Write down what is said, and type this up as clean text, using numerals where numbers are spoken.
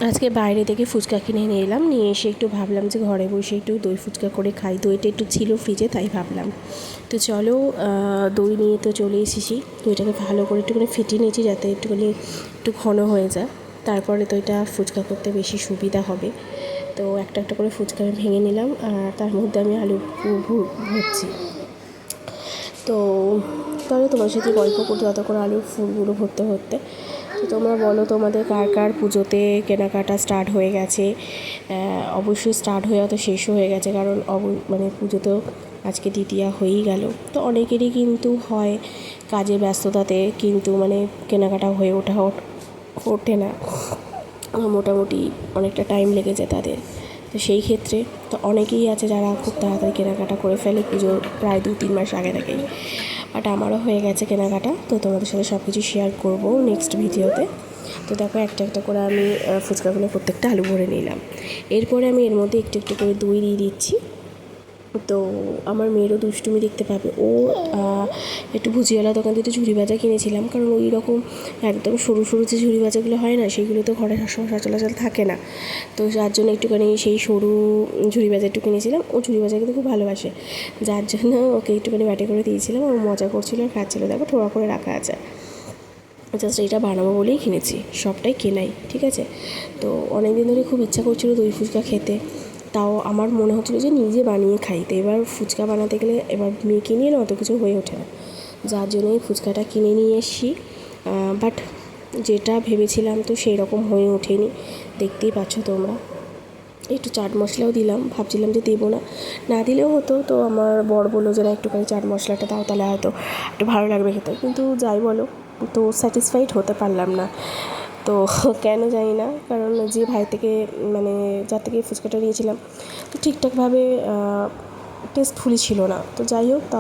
আজকে বাইরে থেকে ফুচকা কিনে নিয়ে এলাম, নিয়ে এসে একটু ভাবলাম যে ঘরে বসে একটু দই ফুচকা করে খাই। দইটা একটু ছিল ফ্রিজে, তাই ভাবলাম তো চলো দই নিয়ে তো চলে এসেছি। দইটাকে ভালো করে একটুখানি ফেটিয়ে নিয়েছি যাতে একটু ঘন হয়ে যায়, তারপরে দইটা ফুচকা করতে বেশি সুবিধা হবে। তো একটা একটা করে ফুচকা আমি ভেঙে নিলাম, আর তার মধ্যে আমি আলু ভরছি। তো তাহলে তোমার সাথে গল্প করতে ততক্ষণ আলুর ফুলগুলো ভরতে ভরতে। তো তোমরা বলো তোমাদের কার কার পুজোতে কেনাকাটা স্টার্ট হয়ে গেছে। অবশ্যই স্টার্ট হয়ে তো শেষও হয়ে গেছে, কারণ মানে পুজো তো আজকে দ্বিতীয়া হয়েই গেল। তো অনেকেরই কিন্তু হয় কাজে ব্যস্ততাতে কিন্তু মানে কেনাকাটা হয়ে ওঠে না, মোটামুটি অনেকটা টাইম লেগে যায় তাদের। তো সেই ক্ষেত্রে তো অনেকেই আছে যারা খুব তাড়াতাড়ি কেনাকাটা করে ফেলে পুজোর প্রায় 2-3 মাস আগে থেকেই। বাট আমারও হয়ে গেছে কেনাকাটা, তো তোমাদের সাথে সব কিছু শেয়ার করবো নেক্সট ভিডিওতে। তো দেখো একটা একটা করে আমি ফুচকাগুলো প্রত্যেকটা আলু ভরে নিলাম। এরপরে আমি এর মধ্যে একটু একটু করে দই দিয়ে দিচ্ছি। তো আমার মেয়েরও দুষ্টুমি দেখতে পাবে। ও একটু ভুজিওয়ালা দোকান থেকে ঝুড়ি ভাজা কিনেছিলাম, কারণ ওই রকম একদম সরু সরু যে ঝুড়ি ভাজাগুলো হয় না, সেগুলো তো ঘরে সবসময় সচরাচর থাকে না। তো যার জন্য একটুখানি সেই সরু ঝুড়ি ভাজা একটু কিনেছিলাম। ও ঝুড়ি ভাজা কিন্তু খুব ভালোবাসে, যার জন্য ওকে একটুখানি বাটি করে দিয়েছিলাম। ও মজা করছিল আর খাচ্ছিলো, দেখো ঠোড়া করে রাখা আছে। জাস্ট এটা বানাবো বলেই কিনেছি, সবটাই কেনাই, ঠিক আছে। তো অনেক দিন ধরে খুব ইচ্ছা করছিলো দই ফুচকা খেতে, তাও আমার মনে হচ্ছিলো যে নিজে বানিয়ে খাই। তো এবার ফুচকা বানাতে গেলে এবার মেয়েকে নিয়ে না অত কিছু হয়ে ওঠে না, যার জন্যই ফুচকাটা কিনে নিয়ে এসছি। বাট যেটা ভেবেছিলাম তো সেই রকম হয়ে ওঠেনি, দেখতেই পাচ্ছ তোমরা। একটু চাট মশলাও দিলাম, ভাবছিলাম যে দেবো না, না দিলেও হতো। তো আমার বর বললো যে না একটুখানি চাট মশলাটা দাও, তাহলে হয়তো একটু ভালো লাগবে খেতে। কিন্তু যাই বলো, তো স্যাটিসফাইড হতে পারলাম না। তো কেন জানি না, কারণ যে ভাই থেকে মানে যার থেকে ফুচকাটা নিয়েছিলাম তো ঠিকঠাকভাবে টেস্টফুলি ছিল না। তো যাই হোক, তাও